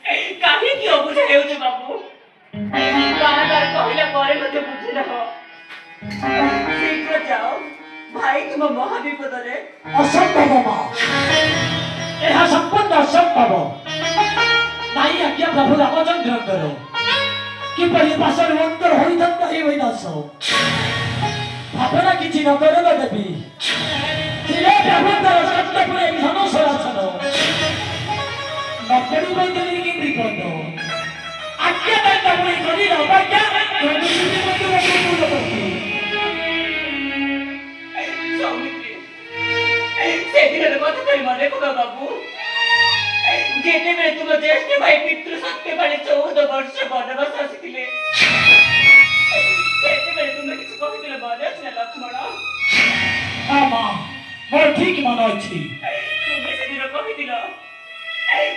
କାହିଁକି ଅବୁଝା ହେଉଛ ବାବୁ? ବାରବାର କହିଲା ପରେ ମଧ୍ୟ ବୁଝୁନାହ। ଶୀଘ୍ର ଯାଅ, ଭାଇ ତୁମ ମହାବିପଦରେ। ଅସମ୍ଭବ ମା, ଏହା ସମ୍ପୂର୍ଣ୍ଣ ଅସମ୍ଭବ। ନାଇଁ ଆଜ୍ଞା ପ୍ରଭୁ ରାମଚନ୍ଦ୍ରଙ୍କର କିପରି ପାଶରେ ଅନ୍ତର ହୋଇଥାନ୍ତା ଏହି ବୈନାଶ। ଭାବନା କିଛି ନ କର ଦେବୀ, ଥିଲେ ପ୍ରଭୁଙ୍କର ସତ୍ୟପୁରେ ଧନସରାସନ ନକରି ବୈଦେବୀ କି ବିପଦ ଆଜ୍ଞା ତାଙ୍କ ପୁଣି କରି ଅବାଜ୍ଞା ସେଦିନର କଥା କରି ମନେ ପକା ବାବୁ। ଯେତେବେଳେ ତୁମ ଜ୍ୟେଷ୍ଠ ଭାଇ ପିତୃ ସତ୍ୟ ପାଳି 14 ବର୍ଷ ବନବାସ ଆସିଥିଲେ, ସେତେବେଳେ ତୁମେ କିଛି କହିଥିଲେ ମନେ ଅଛି ନା ଲକ୍ଷ୍ମଣ? ହଁ ମା, ମୋର ଠିକ ମନେ ଅଛି। ତୁମେ ସେଦିନ କହିଥିଲ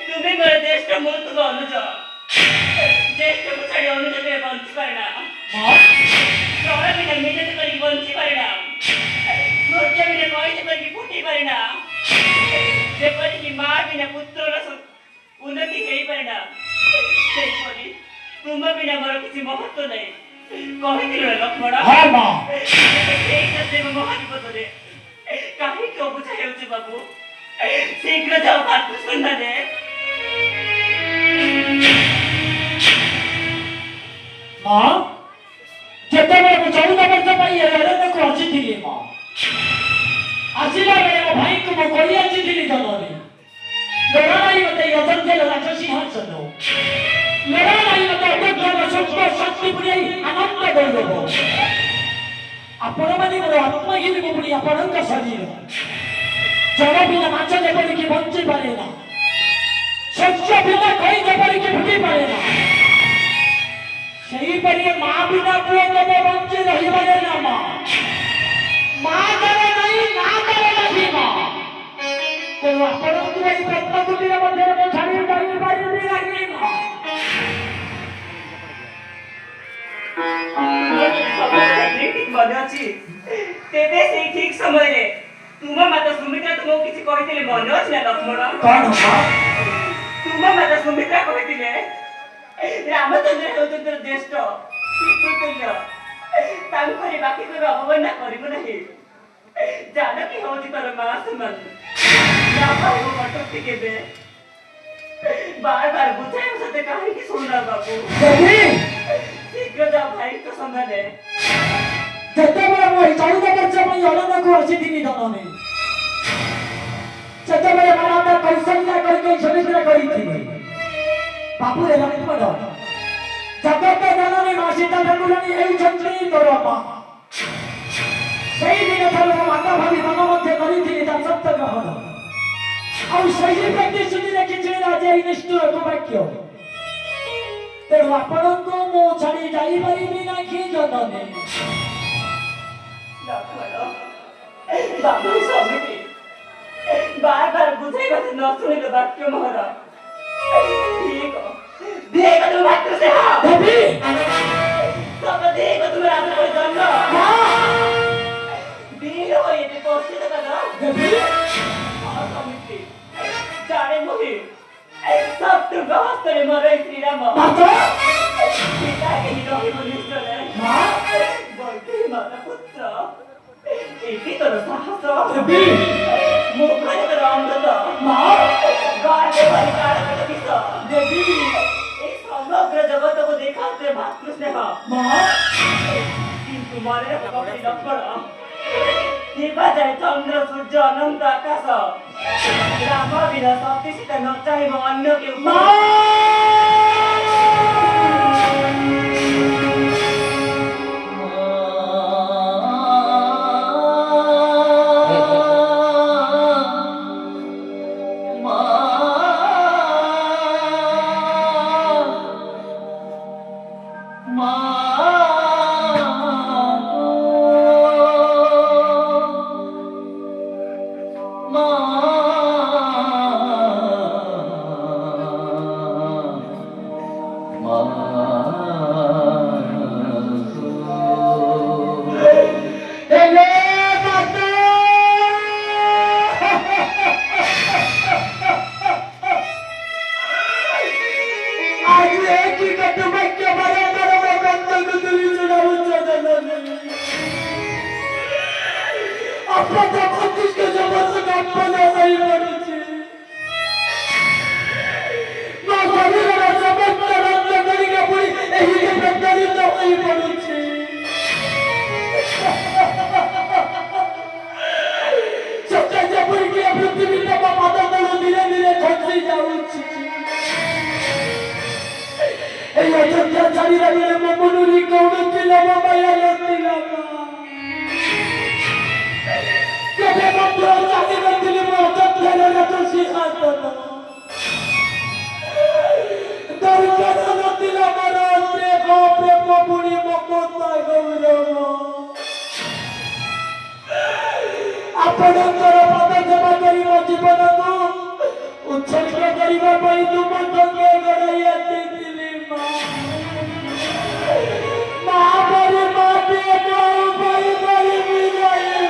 ତୁମେ ମୋର ଜ୍ୟେଷ୍ଠ, ମୁଁ ତୁମ ଅନୁଜ। ଜ୍ୟେଷ୍ଠକୁ ଛାଡ଼ି ଅନୁଜ କେବେ ବଞ୍ଚି ପାରେନା। ଜଳ ବିନା ମିନତି କରିକି ବଞ୍ଚି ପାରେନା। ସୂର୍ଯ୍ୟ ବିନା କଇଁଚ କରିକି ଫୁଟି ପାରେନା। ଯେପରିକି ମା ବିନା ପୁତ୍ରର ଉନ୍ନତି ହେଇପାରେନା, ସେହିପରି ତୁମ ବିନା ମୋର କିଛି ମହତ୍ତ୍ୱ ନାହିଁ। କହିଥିଲ ନା ଲକ୍ଷ୍ମଣ? ସେଇ ସତ୍ୟ ମହାବିପଦରେ କାହିଁକି ଅବୁଝା ହେଉଛି ବାବୁ? ଶୀଘ୍ର ଯାଅ ଭାତୃସନ୍ଧାନରେ। ମା, ଯେତେବେଳେ ମୁଁ 14 ବର୍ଷ ପାଇଁ ଅରଣ୍ୟକୁ ଆସିଥିଲି ମା, ଆସିଲା ବେଳେ ମୋ ଭାଇଙ୍କୁ ମୁଁ କହି ଆସିଥିଲି ଜନରେ ଲଢ଼ାଇ ମତେ ଅଯୋଧ୍ୟାର ରାଜସିଂହାସନ, ଲଢ଼ାଇ ମତେ ଅଯୋଧ୍ୟାର ସ୍ୱର୍ଗ ଶକ୍ତି ପୁରେଇ ଆନନ୍ଦ କରିଦେବ। ଆପଣମାନେ ମୋର ଆତ୍ମହୀନ ପୁଣି ଆପଣଙ୍କ ଶରୀର। ଜଳ ବିନା ମାଛ ଯେପରିକି ବଞ୍ଚି ପାରେ ନା, ଶସ୍ୟ ବିନା କଇଁ ଯେପରିକି ଫୁଟି ପାରେ ନା, ସେହିପରି ମା ବିନା ପୁଅ କେବେ ବଞ୍ଚି ରହିପାରେ ନା। ମା, ମା ତାର ନାହିଁ, ନା ତାର ନାହିଁ ମା। ତେଣୁ ଆପଣଙ୍କୁ ଏଇ ପ୍ରତ୍ନକୁଟିର ମଧ୍ୟରେ ମୁଁ ଛାଡ଼ି ଯାଇପାରିବି ନାହିଁ ମା। ମନେ ଅଛି? ତେବେ ସେଇ ଠିକ ସମୟରେ ତୁମ ମାତା ସୁମିତ୍ରା ତୁମକୁ କିଛି କହିଥିଲେ ମନେ ଅଛି ନା ଲକ୍ଷ୍ମଣ? କଣ ମା? ତୁମ ମାତା ସୁମିତ୍ରା କହିଥିଲେ ରାମଚନ୍ଦ୍ର ହେଉଛନ୍ତି ଜ୍ୟେଷ୍ଠ ପିତୃତୁଲ୍ୟ, ତାଙ୍କରି ବାକି କେବେ ଅବମାନନା କରିବୁ ନାହିଁ। ଜାନକୀ ହେଉଛି ତୋର ମା ସମାନ, କଟୁକ୍ତି କେବେ। ବାର ବାର ବୁଝାଇବା ସତେ କାହିଁକି ଶୁଣୁନା ବାବୁ? ଶୀଘ୍ର ଯାଅ ଭାଇଙ୍କ ସନ୍ଧାନରେ। ଯେତେବେଳେ ମୁଁ ଏଇ 14 ବର୍ଷ ପାଇଁ ଅରଣ୍ୟକୁ ଆସିଥିଲି ଜନନୀ, ସେତେବେଳେ ମୋ ମାତା କୌଶଲ୍ୟା କହି ସୁମିତ୍ରା କହିଥିଲେ ବାବୁରେ ଲକ୍ଷ୍ମଣ, ଜଗତ ଜନନୀ ମା ସୀତା ଠାକୁରାଣୀ ହେଉଛନ୍ତି ତୋର ମା। ସେଇଦିନ ଠାରୁ ମୋ ମାତା ଭାବି ମନ ମଧ୍ୟ କରିଥିଲି ତା ସତ୍ୟ ଗ୍ରହଣ, ଆଉ ସେହି ପ୍ରତିଶ୍ରୁତି ଦେଖିଛି ଆଜି ଏଇ ନିଷ୍ଠୁର ବାକ୍ୟ। ତେଣୁ ଆପଣଙ୍କୁ ମୁଁ ଛାଡ଼ି ଯାଇପାରିବି ନାହିଁ ଜନନୀ। ବାବୁ ସମିତି ବାର ବାର ବୁଝେଇବା ନ ଶୁଣିଲେ ବାକ୍ୟ ମୋହର ଜାଣେ ମୁହିଁ ଶତ୍ରୁଙ୍କ ହସ୍ତରେ ମୋର ଶ୍ରୀରାମ ରହିବ ନିଶ୍ଚୟ। ମାତା ପୁତ୍ର ଏଠି ତୋର ସାହସ, ମୁଖରେ ତୋର ଅମୃତ, এই সমগ্র জগতକୁ দেখাতে ভাতৃস্নেহ। কিন্তু মনে লক্ষণ দিবা যায় চন্দ্র সূর্য অনন্ত আকাশ, রাম বিনা শক্তি সীতা ন চাহিব অন্য কেউ। ବାପା ତ 25 ବର୍ଷ କାମ ହେଇ ପଡୁଛି ମୋ ଶରୀରର ସମସ୍ତ ରକ୍ତ କଣିକା ପୁଣି ଏହି ପ୍ରତାରିତ ହୋଇ ପଡୁଛି ସତ୍ୟ ଯେପରିକି ପୃଥିବୀ ତମ ପାଦ ତଳୁ ଧୀରେ ଧୀରେ ଖସି ଯାଉଛି এই অযোধ্যা ছাড়িলা বলে মমনুরি কৌড় ছিল মায়া নথিলা কেবে মন্ত্র জানি নথিলি মো অযোধ্যার রাত সিংহাসন দরকার নথিলা মর প্রেম পুরি মমতা গৌরব ଆପଣଙ୍କର ପଦ ସେବା କରି ମୋ ଜୀବନକୁ ଉତ୍ସର୍ଗ କରିବା ପାଇଁ ତୁମ ସଙ୍ଗେ ଗଡ଼ାଇ ଆସିଥିଲି ମା ପରେ ମାଟିଏ ଆଉ ପାଇ ପାରିବି ନାହିଁ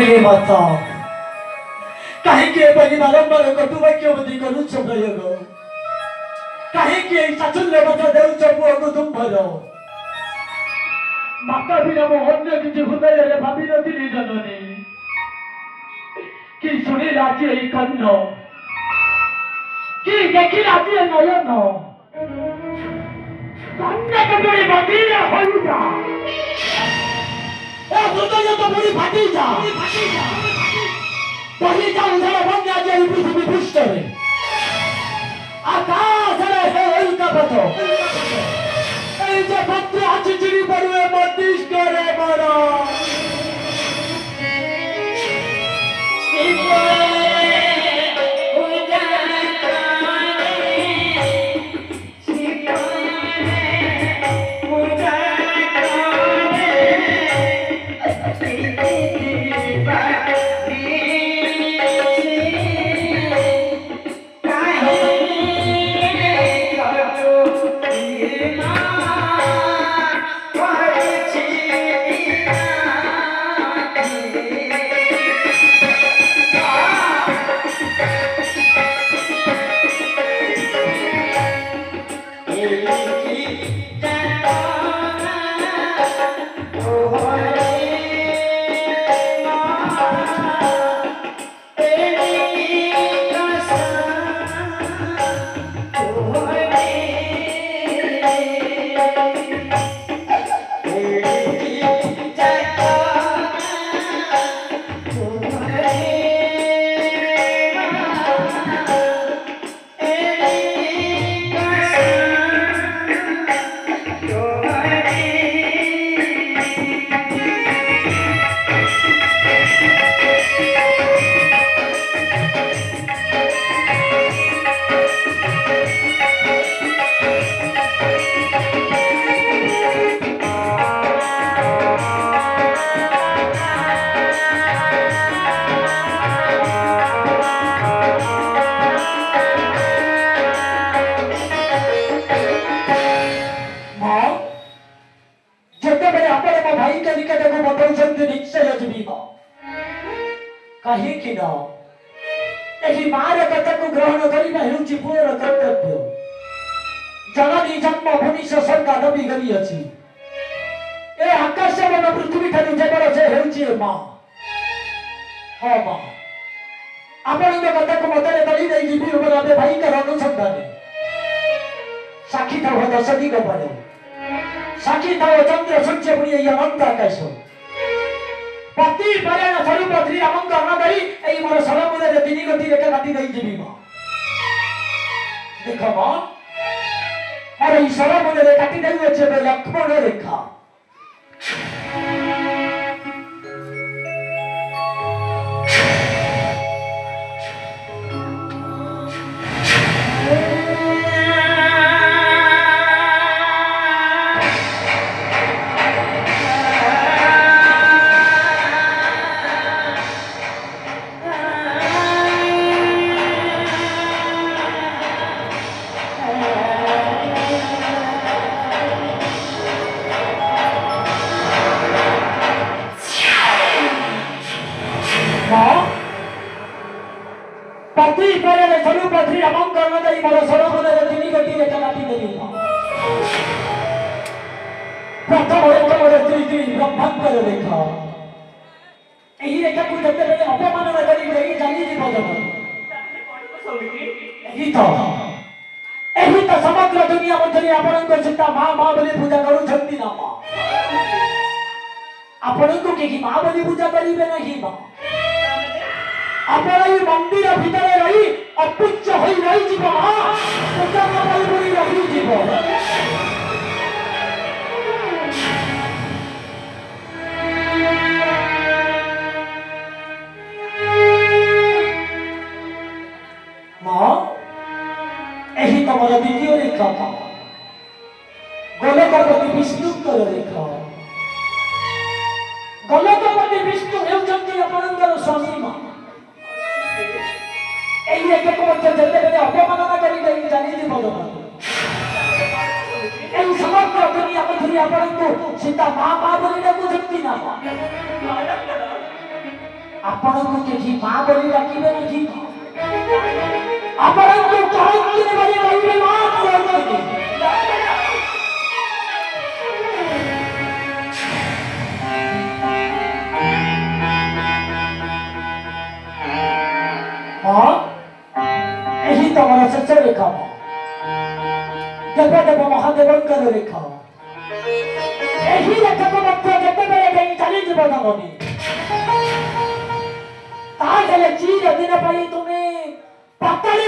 हे माता कहीं बारंबार कटुवाक्यवती करुच प्रयोग कहीं चाचुल्य मत देउच पुओ को तुम्भर माता बिना मो अन्य किसी हृदय भावी नी जननी कि शुणी राजी यही कन्न कि देखी राजी नयन कन्या कपड़ी बदीरा हो जा हृदय तो पूरी फाटी जा बही जा उधर बन्या जाई पृथ्वी पृष्ठ में आकाश है उल्का पथो এই যে পত্র আছে চিনি পড়বে মতিস করে বড় कहीं मार कथा को ग्रहण करने हेउची पुअर कर्तव्य जननी जन्म भूमि संगा नबी गरी अछि ए आकाश मन पृथ्वी ठानी जेबर से हेउची मां हां मां आपण कथा को मतरे दली दई जीवी बराबे भाई का अनुसंधान साक्षी था हो दशदी को पड़े साक्षी था चंद्र सूर्य पुरी ये अनंत आकाश पति परायण स्वरूप श्री रामंग अनदरी एई मोर सरमुदे रे तिनी गति रेखा काटी दई जीवी मां देखो मां अरे ई सरमुदे रे काटी दई अछि बे लक्ष्मण रेखा पति परायण स्वरूप श्री रामंग अनदरी मोर सरमुदे रे तिनी गति रेखा काटी दई प्रथम एक स्त्री स्त्री ब्रह्मांतर रेखा एही रेखा को जते बेले अपमान न करी रही जानी जी बदन एही तो समग्र दुनिया मध्य आपण को चिंता मां मां बोली पूजा करू छंती ना मां आपण को के की मां बोली पूजा करिबे नहीं मां आपण ई मंदिर भीतर रही अपुच्छ होई रही जीव पूजा न करी रही जीव मां एही तो मोर द्वितीय रेखा गोलकपति विष्णुकर रेखा गोलकपति विष्णु हेउचंती आपणकर स्वामी मां एही रेखा को मध्य जते बेले अपमान करी गई जानी जी बदन एही समग्र दुनिया मध्य आपण को सीता मां मां बोली डाकू सकती ना आपण को केही मां बोली डाकिबे नहीं आपण को कहती बड़ी रही मां बोली प्रथम शेष रेखा देवदेव महादेव रेखा यही रेखा को जिते चली जननी चीर दिन पर तुम्हें पतली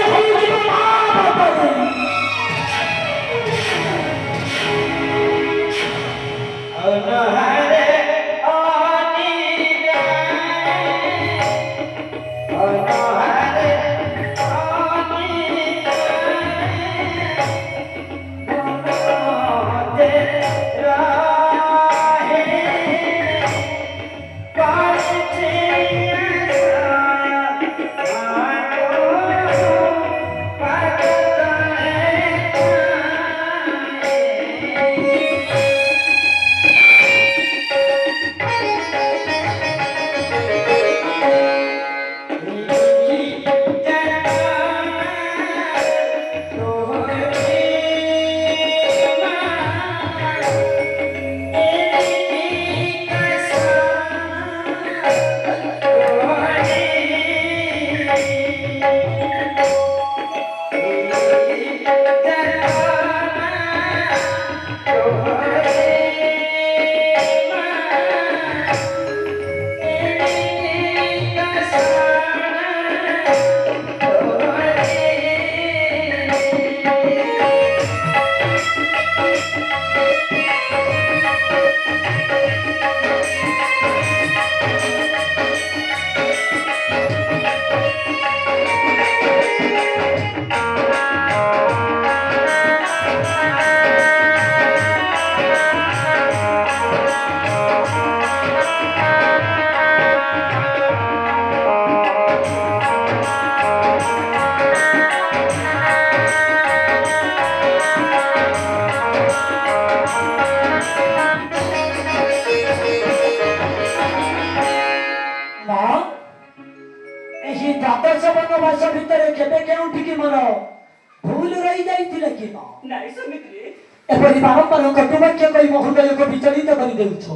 एपरी बारंबार कटुवाक्य कही मो हृदय को विचलित कर देउछ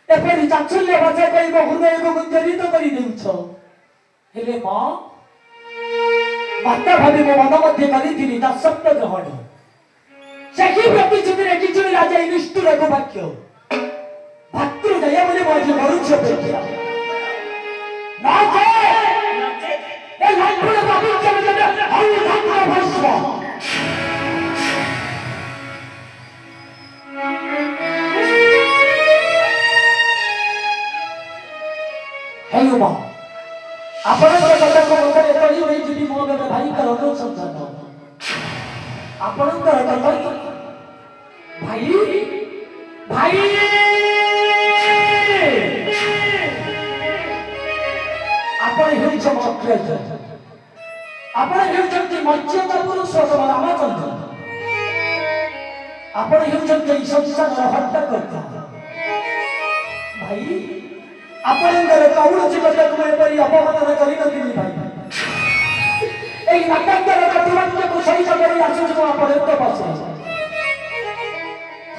एपरी चाचुल्य भाषा कही मो हृदय को गुंजरित कर देउछ हेले मां माता भाभी मो मन मध्य करिथिली दासत्व ग्रहण सखी प्रतिश्रुति रे किछु राजा निष्ठुर को वाक्य भातृ दया बोले मो करूछ अपेक्षा ना जे ए लाखुर बाबू चले हरि धात्र भस्म हेलो मां आपनकर कथा को मते तळी होई जिबी मो बेटा भाई कर अनुरोध समझाता आपनकर कथा भाई भाई आपण हेउ चमत्कार आपण हेउ चमत्कार मर्यादा पुरुष रामचंद्र आपण हेउ चमत्कार संसार हत्या करता भाई आपणकर कौन जीवन को एपरी अपमान करी नथिली भाई एई नाटकर कथावाक्य को सही जगह आसु जो आपण तो बसे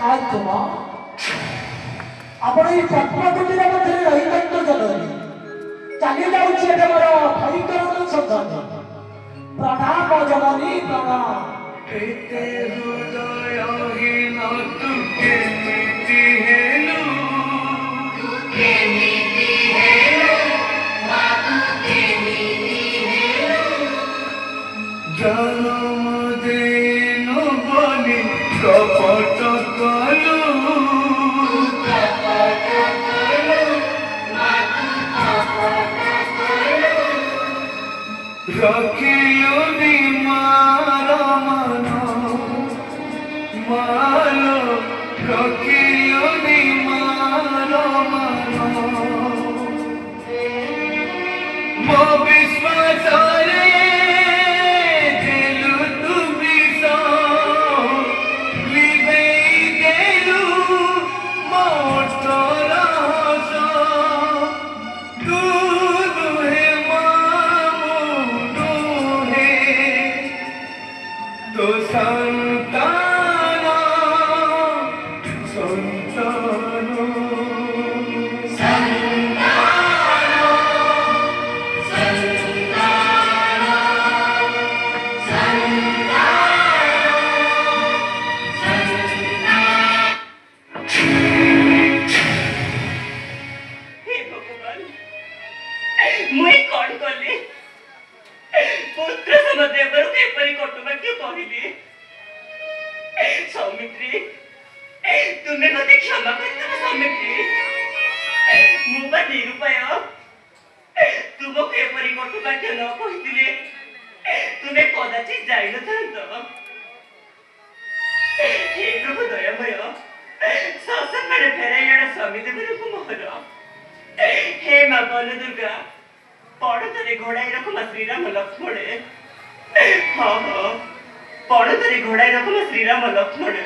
हाय तुमा आपण ई पद्मकुटीर मध्य रही तंत्र जननी चली जाउछि एटा मोर भयंकर संसार प्रणाम जननी प्रणाम एते हृदयहीन तू केमिति हेलु जन्म देनु बोली कपट कलु रखियो मार मन मालो रखियो मार मन मो विश्वास କରିଥାନ୍ତ। ହେ ପ୍ରଭୁ ଦୟାମୟ, ସତ୍ସଙ୍ଗରେ ଫେରାଇ ଆଣ ସ୍ୱାମୀ ଦେବରକୁ ମୋହର। ହେ ମା ବନ ଦୁର୍ଗା, ପଣତରେ ଘୋଡ଼ାଇ ରଖ ମା ଶ୍ରୀରାମ ଲକ୍ଷ୍ମଣେ। ହଁ ହଁ, ପଣତରେ ଘୋଡ଼ାଇ ରଖ ମା ଶ୍ରୀରାମ ଲକ୍ଷ୍ମଣେ।